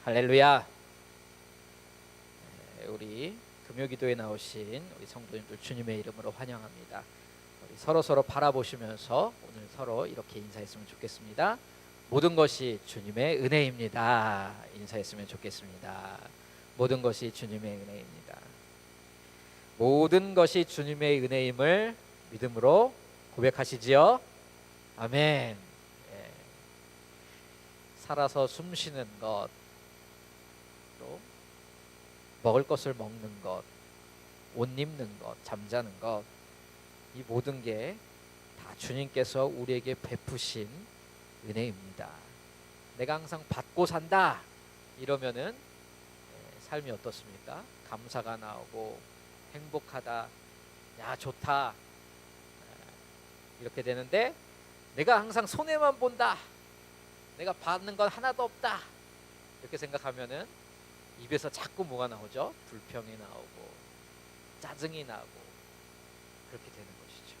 할렐루야. 우리 금요기도에 나오신 우리 성도님들 주님의 이름으로 환영합니다. 우리 서로 바라보시면서 오늘 서로 이렇게 인사했으면 좋겠습니다. 모든 것이 주님의 은혜입니다. 인사했으면 좋겠습니다. 모든 것이 주님의 은혜입니다. 모든 것이 주님의 은혜임을 믿음으로 고백하시지요. 아멘. 살아서 숨 쉬는 것, 또 먹을 것을 먹는 것, 옷 입는 것, 잠자는 것, 이 모든 게 다 주님께서 우리에게 베푸신 은혜입니다. 내가 항상 받고 산다 이러면은 삶이 어떻습니까? 감사가 나오고 행복하다, 야 좋다 이렇게 되는데, 내가 항상 손해만 본다, 내가 받는 건 하나도 없다 이렇게 생각하면은 입에서 자꾸 뭐가 나오죠? 불평이 나오고 짜증이 나고 그렇게 되는 것이죠.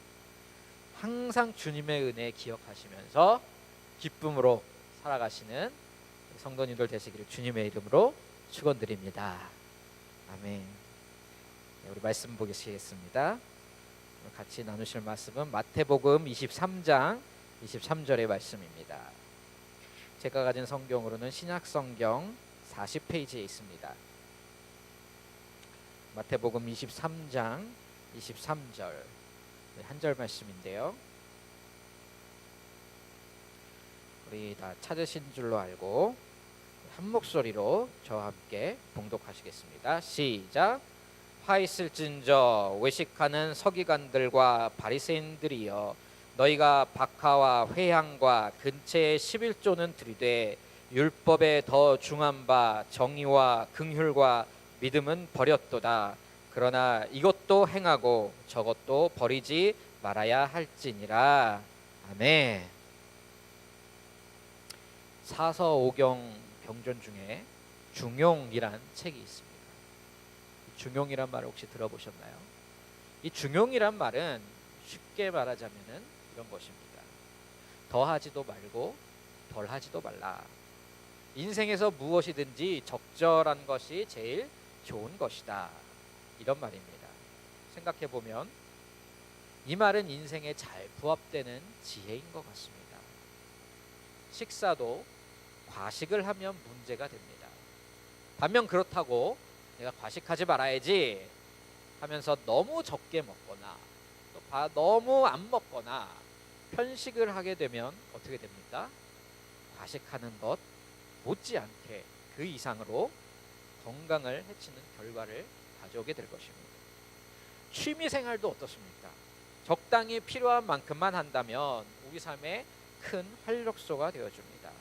항상 주님의 은혜 기억하시면서 기쁨으로 살아가시는 성도님들 되시기를 주님의 이름으로 축원드립니다. 아멘. 우리 말씀 보시겠습니다. 같이 나누실 말씀은 마태복음 23장 23절의 말씀입니다. 제가 가진 성경으로는 신약성경 40페이지에 있습니다. 마태복음 23장 23절 한 절 말씀인데요, 우리 다 찾으신 줄로 알고 한 목소리로 저와 함께 봉독하시겠습니다. 시작. 화 있을진저 외식하는 서기관들과 바리새인들이여, 너희가 박하와 회향과 근체의 11조는 들이되 율법에 더 중한 바 정의와 긍휼과 믿음은 버렸도다. 그러나 이것도 행하고 저것도 버리지 말아야 할지니라. 아멘. 사서오경 경전 중에 중용이란 책이 있습니다. 중용이란 말을 혹시 들어보셨나요? 이 중용이란 말은 쉽게 말하자면은 이런 것입니다. 더하지도 말고 덜하지도 말라. 인생에서 무엇이든지 적절한 것이 제일 좋은 것이다, 이런 말입니다. 생각해 보면 이 말은 인생에 잘 부합되는 지혜인 것 같습니다. 식사도 과식을 하면 문제가 됩니다. 반면 그렇다고 내가 과식하지 말아야지 하면서 너무 적게 먹거나 또 너무 안 먹거나 편식을 하게 되면 어떻게 됩니까? 과식하는 것 못지않게 그 이상으로 건강을 해치는 결과를 가져오게 될 것입니다. 취미생활도 어떻습니까? 적당히 필요한 만큼만 한다면 우리 삶에 큰 활력소가 되어줍니다.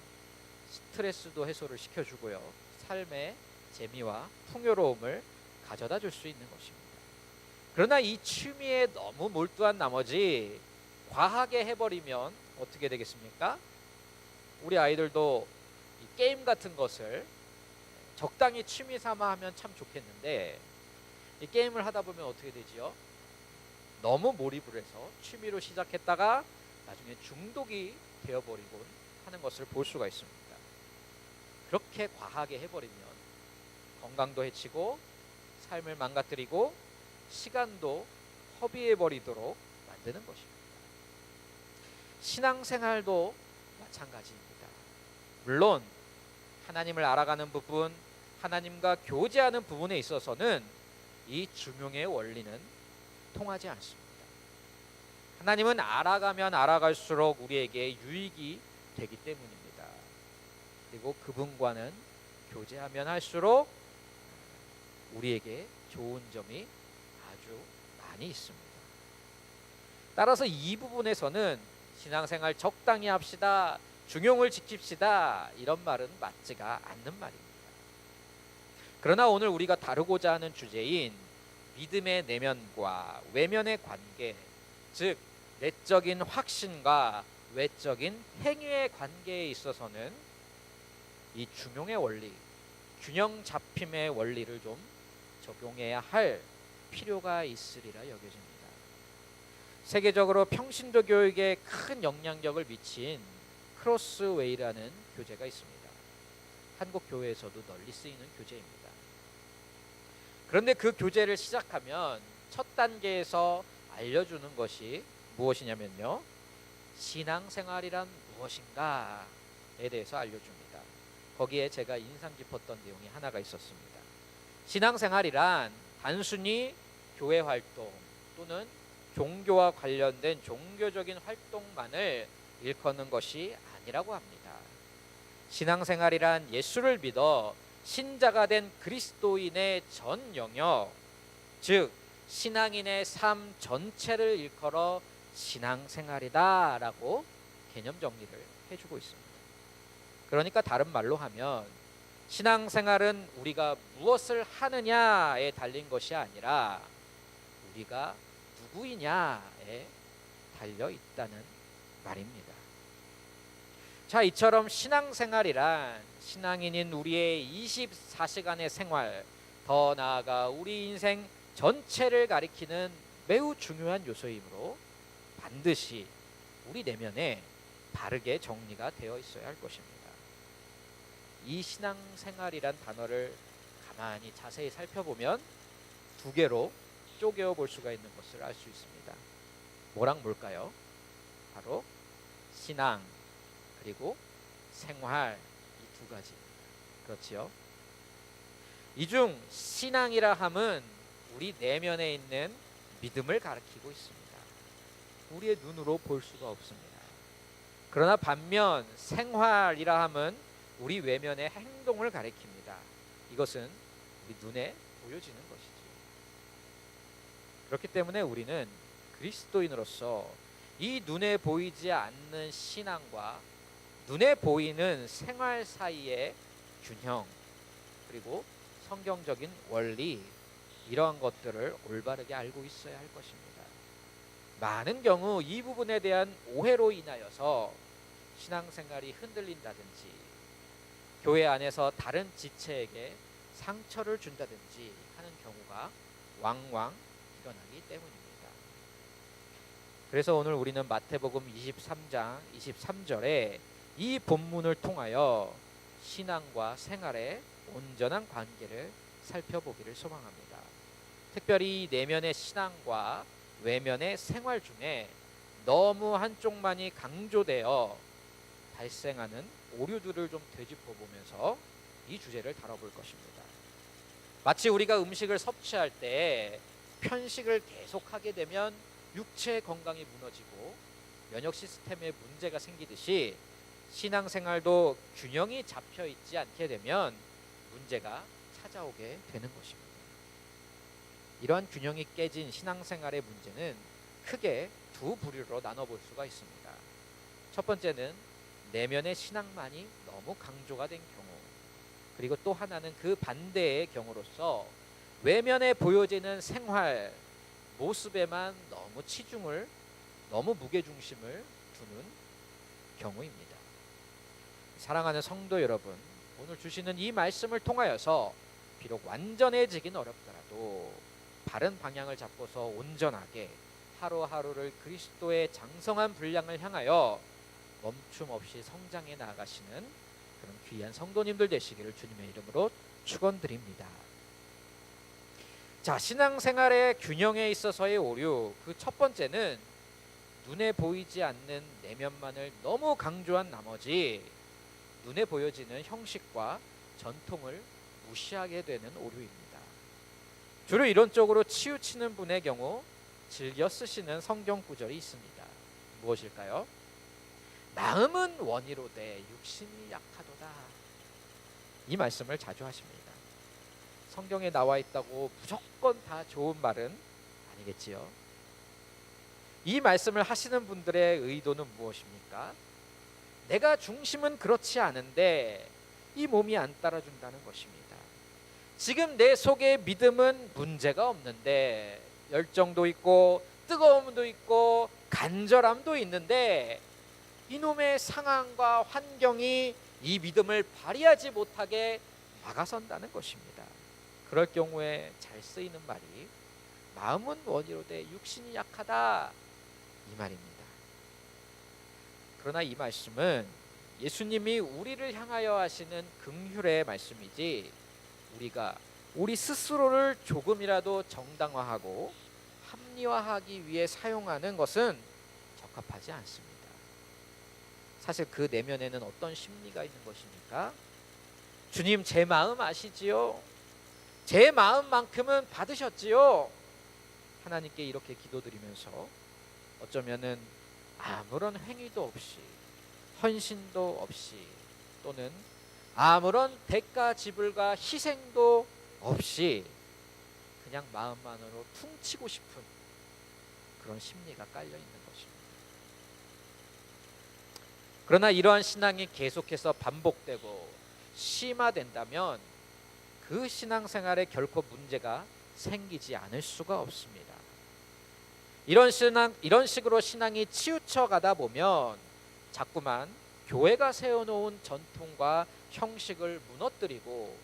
스트레스도 해소를 시켜주고요, 삶의 재미와 풍요로움을 가져다 줄 수 있는 것입니다. 그러나 이 취미에 너무 몰두한 나머지 과하게 해버리면 어떻게 되겠습니까? 우리 아이들도 이 게임 같은 것을 적당히 취미 삼아 하면 참 좋겠는데, 이 게임을 하다 보면 어떻게 되지요? 너무 몰입을 해서 취미로 시작했다가 나중에 중독이 되어버리곤 하는 것을 볼 수가 있습니다. 그렇게 과하게 해버리면 건강도 해치고 삶을 망가뜨리고 시간도 허비해버리도록 만드는 것입니다. 신앙생활도 마찬가지입니다. 물론 하나님을 알아가는 부분, 하나님과 교제하는 부분에 있어서는 이 중용의 원리는 통하지 않습니다. 하나님은 알아가면 알아갈수록 우리에게 유익이 되기 때문입니다. 그리고 그분과는 교제하면 할수록 우리에게 좋은 점이 아주 많이 있습니다. 따라서 이 부분에서는 신앙생활 적당히 합시다, 중용을 지킵시다, 이런 말은 맞지가 않는 말입니다. 그러나 오늘 우리가 다루고자 하는 주제인 믿음의 내면과 외면의 관계, 즉 내적인 확신과 외적인 행위의 관계에 있어서는 이 중용의 원리, 균형 잡힘의 원리를 좀 적용해야 할 필요가 있으리라 여겨집니다. 세계적으로 평신도 교육에 큰 영향력을 미친 크로스웨이라는 교재가 있습니다. 한국 교회에서도 널리 쓰이는 교재입니다. 그런데 그 교재를 시작하면 첫 단계에서 알려주는 것이 무엇이냐면요, 신앙생활이란 무엇인가에 대해서 알려줍니다. 거기에 제가 인상 깊었던 내용이 하나가 있었습니다. 신앙생활이란 단순히 교회 활동 또는 종교와 관련된 종교적인 활동만을 일컫는 것이 아니라고 합니다. 신앙생활이란 예수를 믿어 신자가 된 그리스도인의 전 영역, 즉 신앙인의 삶 전체를 일컬어 신앙생활이다라고 개념 정리를 해주고 있습니다. 그러니까 다른 말로 하면 신앙생활은 우리가 무엇을 하느냐에 달린 것이 아니라 우리가 누구이냐에 달려 있다는 말입니다. 자, 이처럼 신앙생활이란 신앙인인 우리의 24시간의 생활, 더 나아가 우리 인생 전체를 가리키는 매우 중요한 요소이므로 반드시 우리 내면에 바르게 정리가 되어 있어야 할 것입니다. 이 신앙생활이란 단어를 가만히 자세히 살펴보면 두 개로 쪼개어 볼 수가 있는 것을 알 수 있습니다. 뭐랑 뭘까요? 바로 신앙 그리고 생활, 이 두 가지입니다. 그렇지요? 이 중 신앙이라 함은 우리 내면에 있는 믿음을 가리키고 있습니다. 우리의 눈으로 볼 수가 없습니다. 그러나 반면 생활이라 함은 우리 외면의 행동을 가리킵니다. 이것은 우리 눈에 보여지는 것이죠. 그렇기 때문에 우리는 그리스도인으로서 이 눈에 보이지 않는 신앙과 눈에 보이는 생활 사이의 균형, 그리고 성경적인 원리, 이러한 것들을 올바르게 알고 있어야 할 것입니다. 많은 경우 이 부분에 대한 오해로 인하여서 신앙생활이 흔들린다든지 교회 안에서 다른 지체에게 상처를 준다든지 하는 경우가 왕왕 일어나기 때문입니다. 그래서 오늘 우리는 마태복음 23장 23절에 이 본문을 통하여 신앙과 생활의 온전한 관계를 살펴보기를 소망합니다. 특별히 내면의 신앙과 외면의 생활 중에 너무 한쪽만이 강조되어 발생하는 오류들을 좀 되짚어 보면서 이 주제를 다뤄볼 것입니다. 마치 우리가 음식을 섭취할 때 편식을 계속하게 되면 육체 건강이 무너지고 면역 시스템에 문제가 생기듯이 신앙생활도 균형이 잡혀 있지 않게 되면 문제가 찾아오게 되는 것입니다. 이러한 균형이 깨진 신앙생활의 문제는 크게 두 부류로 나눠볼 수가 있습니다. 첫 번째는 내면의 신앙만이 너무 강조가 된 경우, 그리고 또 하나는 그 반대의 경우로서 외면에 보여지는 생활 모습에만 너무 치중을, 너무 무게중심을 두는 경우입니다. 사랑하는 성도 여러분, 오늘 주시는 이 말씀을 통하여서 비록 완전해지긴 어렵더라도 바른 방향을 잡고서 온전하게 하루하루를 그리스도의 장성한 분량을 향하여 멈춤 없이 성장해 나아가시는 그런 귀한 성도님들 되시기를 주님의 이름으로 축원드립니다. 자, 신앙생활의 균형에 있어서의 오류, 그 첫 번째는 눈에 보이지 않는 내면만을 너무 강조한 나머지 눈에 보여지는 형식과 전통을 무시하게 되는 오류입니다. 주로 이런 쪽으로 치우치는 분의 경우 즐겨 쓰시는 성경 구절이 있습니다. 무엇일까요? 마음은 원이로되 육신이 약하도다. 이 말씀을 자주 하십니다. 성경에 나와 있다고 무조건 다 좋은 말은 아니겠지요. 이 말씀을 하시는 분들의 의도는 무엇입니까? 내가 중심은 그렇지 않은데 이 몸이 안 따라준다는 것입니다. 지금 내 속에 믿음은 문제가 없는데 열정도 있고 뜨거움도 있고 간절함도 있는데 이놈의 상황과 환경이 이 믿음을 발휘하지 못하게 막아선다는 것입니다. 그럴 경우에 잘 쓰이는 말이 마음은 원이로되 육신이 약하다, 이 말입니다. 그러나 이 말씀은 예수님이 우리를 향하여 하시는 긍휼의 말씀이지 우리가 우리 스스로를 조금이라도 정당화하고 합리화하기 위해 사용하는 것은 적합하지 않습니다. 사실 그 내면에는 어떤 심리가 있는 것입니까? 주님, 제 마음 아시지요? 제 마음만큼은 받으셨지요? 하나님께 이렇게 기도드리면서 어쩌면은 아무런 행위도 없이, 헌신도 없이, 또는 아무런 대가 지불과 희생도 없이 그냥 마음만으로 퉁치고 싶은 그런 심리가 깔려 있는 것입니다. 그러나 이러한 신앙이 계속해서 반복되고 심화된다면 그 신앙생활에 결코 문제가 생기지 않을 수가 없습니다. 이런 식으로 신앙이 치우쳐 가다 보면 자꾸만 교회가 세워놓은 전통과 형식을 무너뜨리고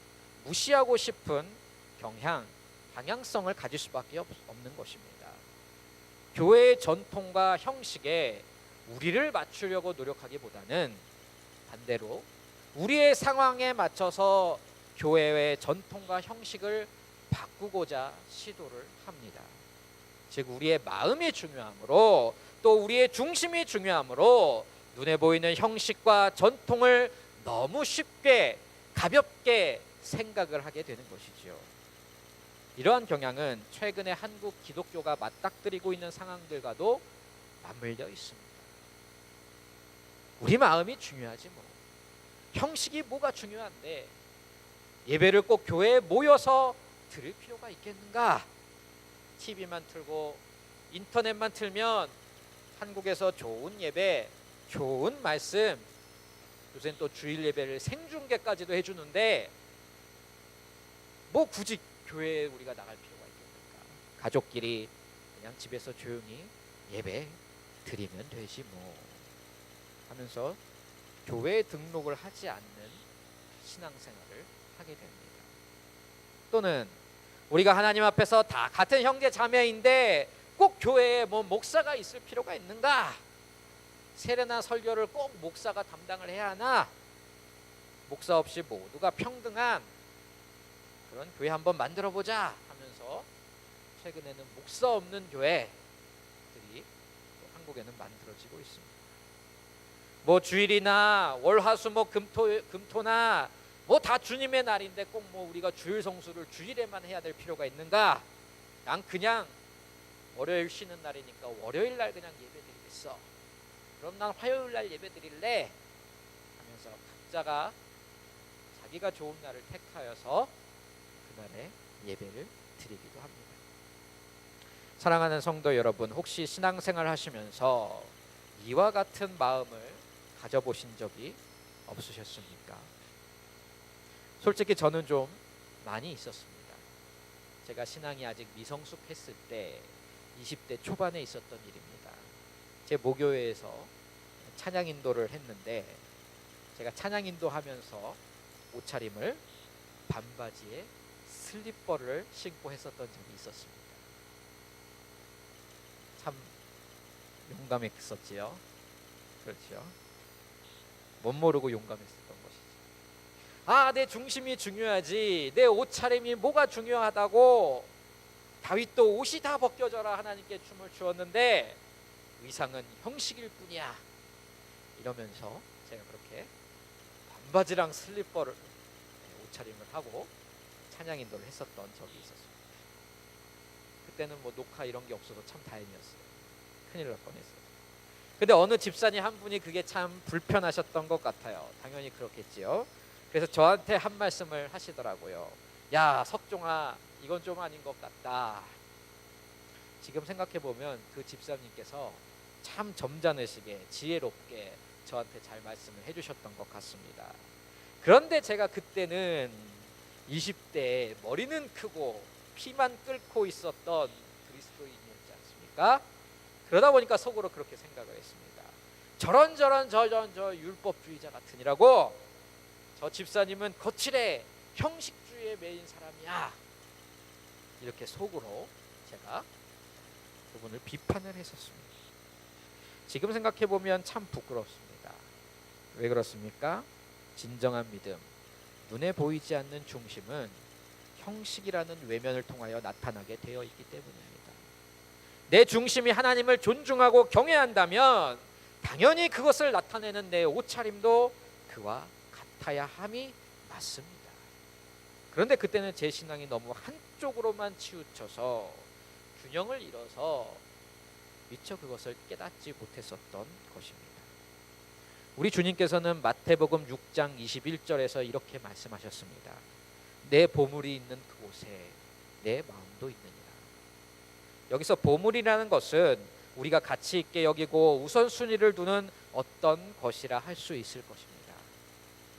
무시하고 싶은 방향성을 가질 수밖에 없는 것입니다. 교회의 전통과 형식에 우리를 맞추려고 노력하기보다는 반대로 우리의 상황에 맞춰서 교회의 전통과 형식을 바꾸고자 시도를 합니다. 즉 우리의 마음이 중요하므로 또 우리의 중심이 중요하므로 눈에 보이는 형식과 전통을 너무 쉽게 가볍게 생각을 하게 되는 것이지요. 이러한 경향은 최근에 한국 기독교가 맞닥뜨리고 있는 상황들과도 맞물려 있습니다. 우리 마음이 중요하지 뭐. 형식이 뭐가 중요한데 예배를 꼭 교회에 모여서 드릴 필요가 있겠는가? TV만 틀고 인터넷만 틀면 한국에서 좋은 예배, 좋은 말씀, 요새는 또 주일 예배를 생중계까지도 해주는데 뭐 굳이 교회에 우리가 나갈 필요가 있겠습니까? 가족끼리 그냥 집에서 조용히 예배 드리면 되지 뭐 하면서 교회에 등록을 하지 않는 신앙생활을 하게 됩니다. 또는 우리가 하나님 앞에서 다 같은 형제 자매인데 꼭 교회에 뭐 목사가 있을 필요가 있는가? 세례나 설교를 꼭 목사가 담당을 해야 하나? 목사 없이 모두가 평등한 그런 교회 한번 만들어 보자 하면서 최근에는 목사 없는 교회들이 또 한국에는 만들어지고 있습니다. 뭐 주일이나 월화수목 금토나 뭐 다 주님의 날인데 꼭 뭐 우리가 주일 성수를 주일에만 해야 될 필요가 있는가? 난 그냥 월요일 쉬는 날이니까 월요일 날 그냥 예배 드리겠어. 그럼 난 화요일 날 예배 드릴래 하면서 각자가 자기가 좋은 날을 택하여서 그날에 예배를 드리기도 합니다. 사랑하는 성도 여러분, 혹시 신앙생활 하시면서 이와 같은 마음을 가져보신 적이 없으셨습니까? 솔직히 저는 좀 많이 있었습니다. 제가 신앙이 아직 미성숙했을 때 20대 초반에 있었던 일입니다. 제 모교회에서 찬양 인도를 했는데 제가 찬양 인도하면서 옷차림을 반바지에 슬리퍼를 신고 했었던 적이 있었습니다. 참 용감했었지요. 그렇죠. 못 모르고 용감했었던 것이죠. 내 중심이 중요하지, 내 옷차림이 뭐가 중요하다고. 다윗도 옷이 다 벗겨져라 하나님께 춤을 추었는데 의상은 형식일 뿐이야 이러면서 제가 그렇게 반바지랑 슬리퍼를 옷차림을 하고 찬양 인도를 했었던 적이 있었습니다. 그때는 뭐 녹화 이런 게 없어서 참 다행이었어요. 큰일 날 뻔했어요. 근데 어느 집사님 한 분이 그게 참 불편하셨던 것 같아요. 당연히 그렇겠지요. 그래서 저한테 한 말씀을 하시더라고요. 야, 석종아, 이건 좀 아닌 것 같다. 지금 생각해보면 그 집사님께서 참 점잖으시게 지혜롭게 저한테 잘 말씀을 해주셨던 것 같습니다. 그런데 제가 그때는 20대에 머리는 크고 피만 끓고 있었던 그리스도인이었지 않습니까? 그러다 보니까 속으로 그렇게 생각을 했습니다. 저런 저 율법주의자 같으니라고. 저 집사님은 거칠에 형식주의에 매인 사람이야. 이렇게 속으로 제가 그분을 비판을 했었습니다. 지금 생각해보면 참 부끄럽습니다. 왜 그렇습니까? 진정한 믿음, 눈에 보이지 않는 중심은 형식이라는 외면을 통하여 나타나게 되어 있기 때문입니다. 내 중심이 하나님을 존중하고 경외한다면 당연히 그것을 나타내는 내 옷차림도 그와 같아야 함이 맞습니다. 그런데 그때는 제 신앙이 너무 한쪽으로만 치우쳐서 균형을 잃어서 미처 그것을 깨닫지 못했었던 것입니다. 우리 주님께서는 마태복음 6장 21절에서 이렇게 말씀하셨습니다. 내 보물이 있는 그곳에 내 마음도 있느니라. 여기서 보물이라는 것은 우리가 가치 있게 여기고 우선순위를 두는 어떤 것이라 할 수 있을 것입니다.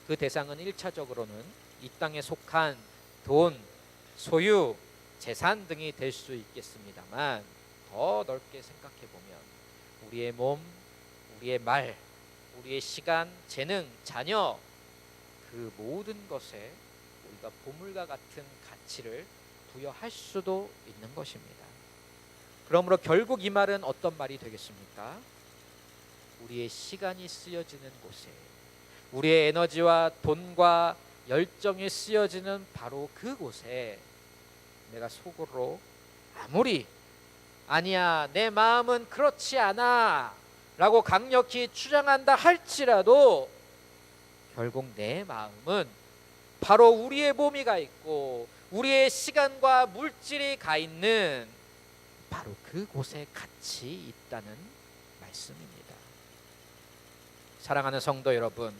그 대상은 1차적으로는 이 땅에 속한 돈, 소유, 재산 등이 될 수 있겠습니다만 더 넓게 생각해 보면 우리의 몸, 우리의 말, 우리의 시간, 재능, 자녀 그 모든 것에 우리가 보물과 같은 가치를 부여할 수도 있는 것입니다. 그러므로 결국 이 말은 어떤 말이 되겠습니까? 우리의 시간이 쓰여지는 곳에 우리의 에너지와 돈과 열정이 쓰여지는 바로 그곳에 내가 속으로 아무리 아니야 내 마음은 그렇지 않아 라고 강력히 주장한다 할지라도 결국 내 마음은 바로 우리의 몸이 가 있고 우리의 시간과 물질이 가 있는 바로 그곳에 같이 있다는 말씀입니다. 사랑하는 성도 여러분,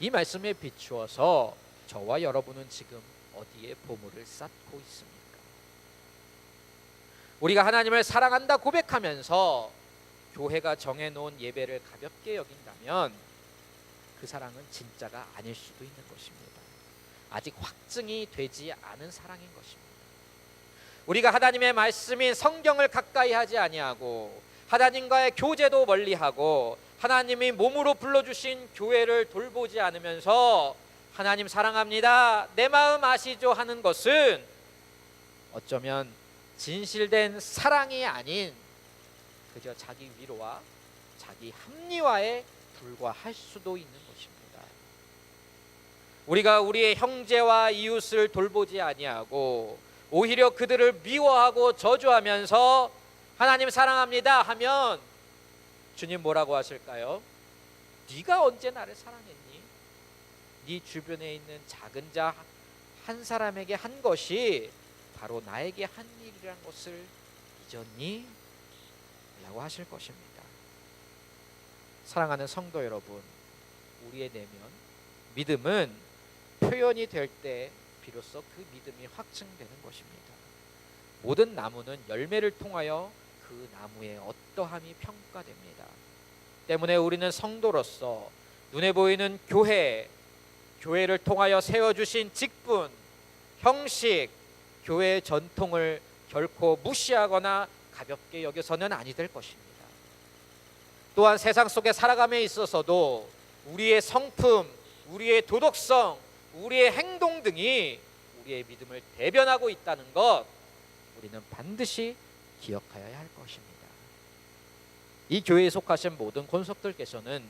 이 말씀에 비추어서 저와 여러분은 지금 어디에 보물을 쌓고 있습니까? 우리가 하나님을 사랑한다 고백하면서 교회가 정해놓은 예배를 가볍게 여긴다면 그 사랑은 진짜가 아닐 수도 있는 것입니다. 아직 확증이 되지 않은 사랑인 것입니다. 우리가 하나님의 말씀인 성경을 가까이 하지 아니하고 하나님과의 교제도 멀리하고 하나님이 몸으로 불러주신 교회를 돌보지 않으면서 하나님 사랑합니다, 내 마음 아시죠 하는 것은 어쩌면 진실된 사랑이 아닌 그저 자기 위로와 자기 합리화에 불과할 수도 있는 것입니다. 우리가 우리의 형제와 이웃을 돌보지 아니하고 오히려 그들을 미워하고 저주하면서 하나님 사랑합니다 하면 주님 뭐라고 하실까요? 네가 언제 나를 사랑했니? 네 주변에 있는 작은 자 한 사람에게 한 것이 바로 나에게 한 일이란 것을 잊었니? 라고 하실 것입니다. 사랑하는 성도 여러분, 우리의 내면 믿음은 표현이 될 때 비로소 그 믿음이 확증되는 것입니다. 모든 나무는 열매를 통하여 그 나무의 어떠함이 평가됩니다. 때문에 우리는 성도로서 눈에 보이는 교회를 통하여 세워주신 직분, 형식, 교회의 전통을 결코 무시하거나 가볍게 여겨서는 아니 될 것입니다. 또한 세상 속에 살아감에 있어서도 우리의 성품, 우리의 도덕성, 우리의 행동 등이 우리의 믿음을 대변하고 있다는 것 우리는 반드시 기억하여야 할 것입니다. 이 교회에 속하신 모든 권속들께서는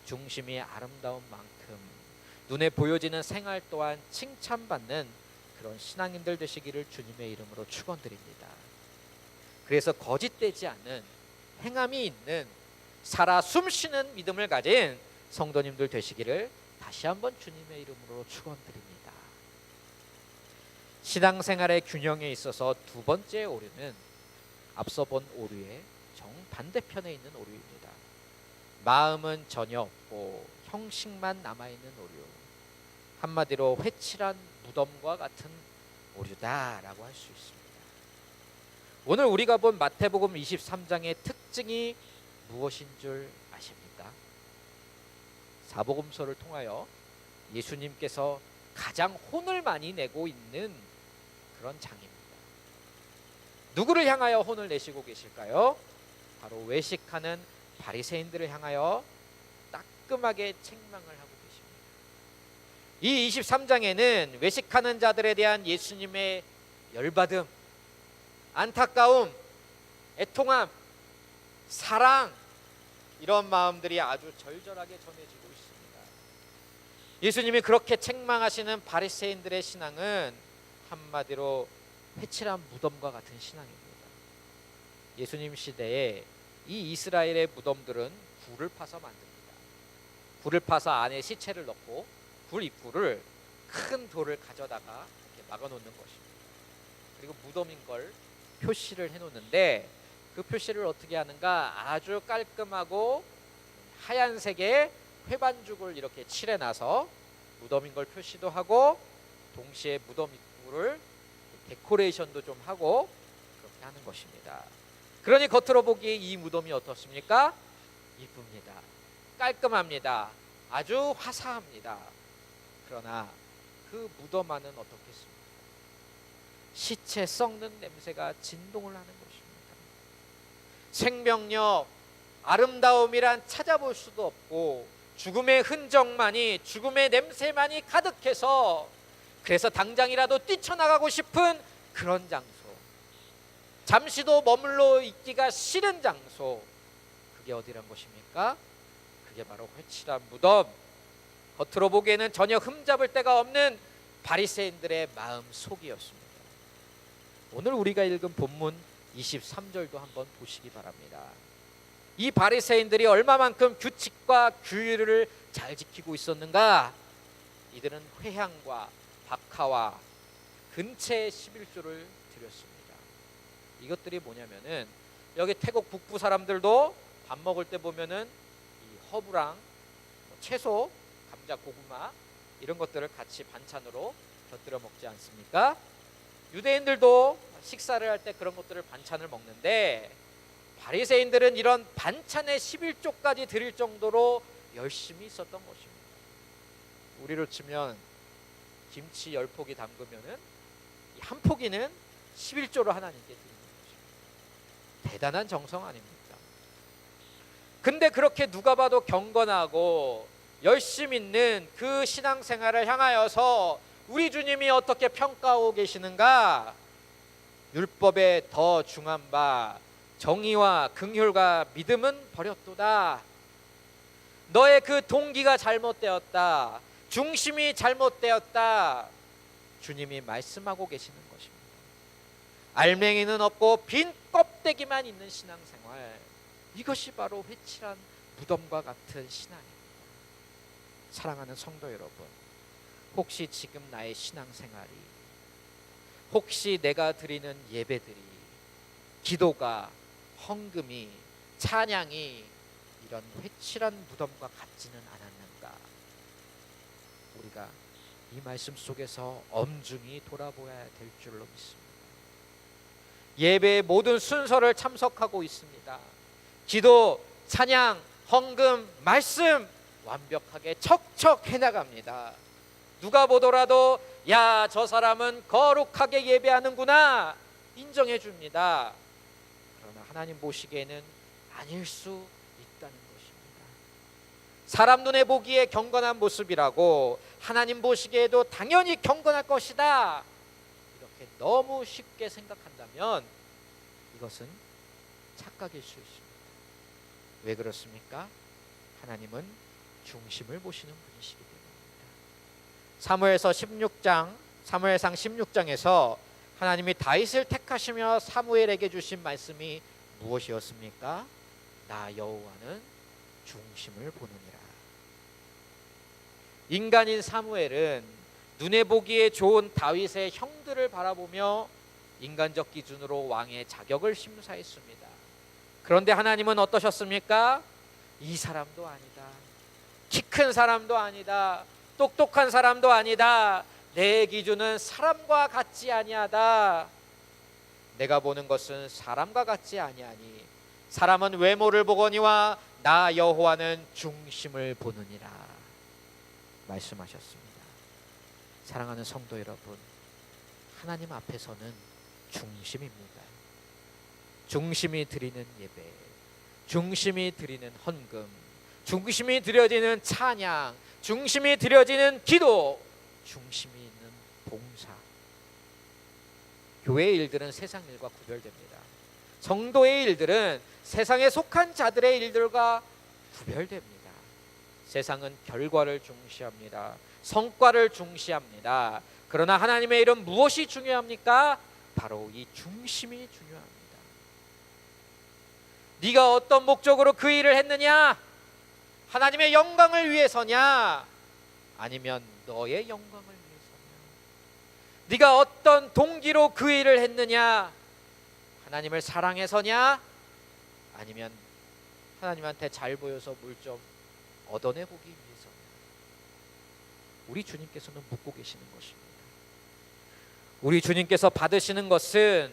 중심이 아름다운 만큼 눈에 보여지는 생활 또한 칭찬받는 그런 신앙인들 되시기를 주님의 이름으로 축원드립니다. 그래서 거짓되지 않는 행함이 있는 살아 숨쉬는 믿음을 가진 성도님들 되시기를 다시 한번 주님의 이름으로 축원드립니다. 신앙생활의 균형에 있어서 두 번째 오류는 앞서 본 오류의 정반대편에 있는 오류입니다. 마음은 전혀 없고 형식만 남아있는 오류, 한마디로 회칠한 무덤과 같은 오류다라고 할 수 있습니다. 오늘 우리가 본 마태복음 23장의 특징이 무엇인 줄 아십니까? 사복음서를 통하여 예수님께서 가장 혼을 많이 내고 있는 그런 장입니다. 누구를 향하여 혼을 내시고 계실까요? 바로 외식하는 바리새인들을 향하여 따끔하게 책망을 하고 계십니다. 이 23장에는 외식하는 자들에 대한 예수님의 열받음, 안타까움, 애통함, 사랑, 이런 마음들이 아주 절절하게 전해지고 있습니다. 예수님이 그렇게 책망하시는 바리새인들의 신앙은 한마디로 회칠한 무덤과 같은 신앙입니다. 예수님 시대에 이 이스라엘의 무덤들은 굴을 파서 만듭니다. 굴을 파서 안에 시체를 넣고 굴 입구를 큰 돌을 가져다가 이렇게 막아놓는 것입니다. 그리고 무덤인 걸 표시를 해놓는데 그 표시를 어떻게 하는가? 아주 깔끔하고 하얀색의 회반죽을 이렇게 칠해놔서 무덤인 걸 표시도 하고 동시에 무덤 입구를 데코레이션도 좀 하고 그렇게 하는 것입니다. 그러니 겉으로 보기에 이 무덤이 어떻습니까? 이쁩니다. 깔끔합니다. 아주 화사합니다. 그러나 그 무덤 안은 어떻겠습니까? 시체 썩는 냄새가 진동을 하는 것입니다. 생명력, 아름다움이란 찾아볼 수도 없고 죽음의 흔적만이, 죽음의 냄새만이 가득해서 그래서 당장이라도 뛰쳐나가고 싶은 그런 장소, 잠시도 머물러 있기가 싫은 장소, 그게 어디란 것입니까? 그게 바로 회칠한 무덤, 겉으로 보기에는 전혀 흠잡을 데가 없는 바리새인들의 마음속이었습니다. 오늘 우리가 읽은 본문 23절도 한번 보시기 바랍니다. 이 바리새인들이 얼마만큼 규칙과 규율을 잘 지키고 있었는가? 이들은 회향과 박하와 근채의 11조를 드렸습니다. 이것들이 뭐냐면은 여기 태국 북부 사람들도 밥 먹을 때 보면은 이 허브랑 채소, 감자, 고구마 이런 것들을 같이 반찬으로 곁들여 먹지 않습니까? 유대인들도 식사를 할 때 그런 것들을 반찬을 먹는데 바리새인들은 이런 반찬의 11조까지 드릴 정도로 열심히 있었던 것입니다. 우리로 치면 김치 10포기 담그면은 한 포기는 11조로 하나님께 드리는 것입니다. 대단한 정성 아닙니까? 근데 그렇게 누가 봐도 경건하고 열심 있는 그 신앙생활을 향하여서 우리 주님이 어떻게 평가하고 계시는가? 율법에 더 중한 바 정의와 긍휼과 믿음은 버렸도다. 너의 그 동기가 잘못되었다. 중심이 잘못되었다. 주님이 말씀하고 계시는 것입니다. 알맹이는 없고 빈 껍데기만 있는 신앙생활, 이것이 바로 회칠한 무덤과 같은 신앙입니다. 사랑하는 성도 여러분, 혹시 지금 나의 신앙생활이, 혹시 내가 드리는 예배들이, 기도가, 헌금이, 찬양이 이런 회칠한 무덤과 같지는 않았는가? 우리가 이 말씀 속에서 엄중히 돌아보아야 될 줄로 믿습니다. 예배의 모든 순서를 참석하고 있습니다. 기도, 찬양, 헌금, 말씀 완벽하게 척척 해나갑니다. 누가 보더라도 야, 저 사람은 거룩하게 예배하는구나 인정해 줍니다. 그러나 하나님 보시기에는 아닐 수 있다는 것입니다. 사람 눈에 보기에 경건한 모습이라고 하나님 보시기에도 당연히 경건할 것이다, 이렇게 너무 쉽게 생각한다면 이것은 착각일 수 있습니다. 왜 그렇습니까? 하나님은 중심을 보시는 분이시기 때문입니다. 사무엘상 16장에서 하나님이 다윗을 택하시며 사무엘에게 주신 말씀이 무엇이었습니까? 나 여호와는 중심을 보느니라. 인간인 사무엘은 눈에 보기에 좋은 다윗의 형들을 바라보며 인간적 기준으로 왕의 자격을 심사했습니다. 그런데 하나님은 어떠셨습니까? 이 사람도 아니다, 키 큰 사람도 아니다, 똑똑한 사람도 아니다, 내 기준은 사람과 같지 아니하다. 내가 보는 것은 사람과 같지 아니하니 사람은 외모를 보거니와 나 여호와는 중심을 보느니라 말씀하셨습니다. 사랑하는 성도 여러분, 하나님 앞에서는 중심입니다. 중심이 드리는 예배, 중심이 드리는 헌금, 중심이 드려지는 찬양, 중심이 드려지는 기도, 중심이 있는 봉사. 교회의 일들은 세상 일과 구별됩니다. 성도의 일들은 세상에 속한 자들의 일들과 구별됩니다. 세상은 결과를 중시합니다. 성과를 중시합니다. 그러나 하나님의 일은 무엇이 중요합니까? 바로 이 중심이 중요합니다. 네가 어떤 목적으로 그 일을 했느냐? 하나님의 영광을 위해서냐? 아니면 너의 영광을 위해서냐? 네가 어떤 동기로 그 일을 했느냐? 하나님을 사랑해서냐? 아니면 하나님한테 잘 보여서 물 좀 얻어내보기 위해서냐? 우리 주님께서는 묻고 계시는 것입니다. 우리 주님께서 받으시는 것은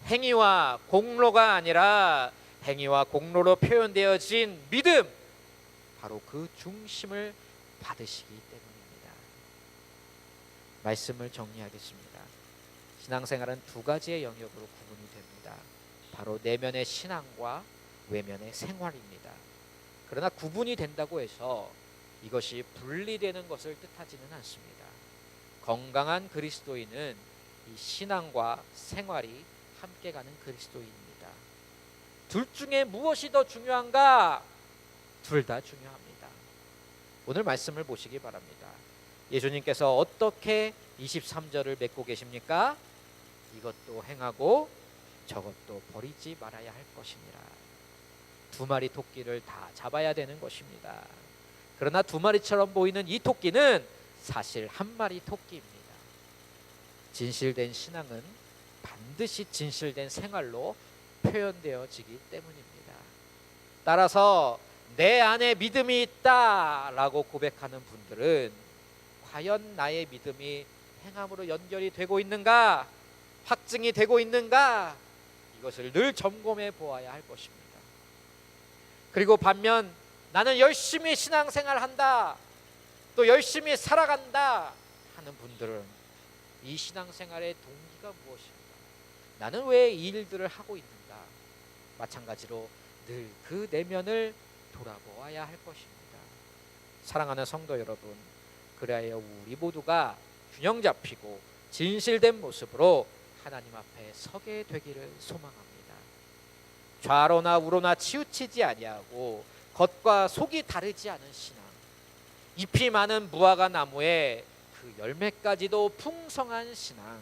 행위와 공로가 아니라 행위와 공로로 표현되어진 믿음, 바로 그 중심을 받으시기 때문입니다. 말씀을 정리하겠습니다. 신앙생활은 두 가지의 영역으로 구분이 됩니다. 바로 내면의 신앙과 외면의 생활입니다. 그러나 구분이 된다고 해서 이것이 분리되는 것을 뜻하지는 않습니다. 건강한 그리스도인은 이 신앙과 생활이 함께 가는 그리스도인입니다. 둘 중에 무엇이 더 중요한가? 둘 다 중요합니다. 오늘 말씀을 보시기 바랍니다. 예수님께서 어떻게 23절을 맺고 계십니까? 이것도 행하고 저것도 버리지 말아야 할 것이니라. 두 마리 토끼를 다 잡아야 되는 것입니다. 그러나 두 마리처럼 보이는 이 토끼는 사실 한 마리 토끼입니다. 진실된 신앙은 반드시 진실된 생활로 표현되어지기 때문입니다. 따라서 내 안에 믿음이 있다라고 고백하는 분들은 과연 나의 믿음이 행함으로 연결이 되고 있는가, 확증이 되고 있는가, 이것을 늘 점검해 보아야 할 것입니다. 그리고 반면 나는 열심히 신앙생활한다, 또 열심히 살아간다 하는 분들은 이 신앙생활의 동기가 무엇인가, 나는 왜 이 일들을 하고 있는가, 마찬가지로 늘 그 내면을 돌아보아야 할 것입니다. 사랑하는 성도 여러분, 그리하여 우리 모두가 균형 잡히고 진실된 모습으로 하나님 앞에 서게 되기를 소망합니다. 좌로나 우로나 치우치지 아니하고 겉과 속이 다르지 않은 신앙, 잎이 많은 무화과 나무에 그 열매까지도 풍성한 신앙,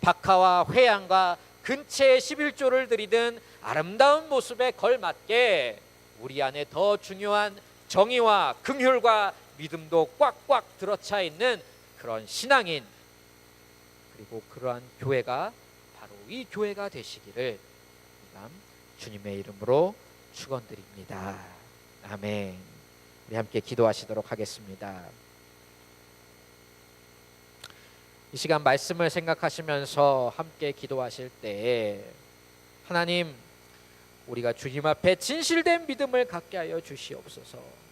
박하와 회양과 근체의 11조를 드리던 아름다운 모습에 걸맞게 우리 안에 더 중요한 정의와 긍휼과 믿음도 꽉꽉 들어차 있는 그런 신앙인, 그리고 그러한 교회가 바로 이 교회가 되시기를 주님의 이름으로 축원드립니다. 아멘. 우리 함께 기도하시도록 하겠습니다. 이 시간 말씀을 생각하시면서 함께 기도하실 때 하나님, 우리가 주님 앞에 진실된 믿음을 갖게 하여 주시옵소서.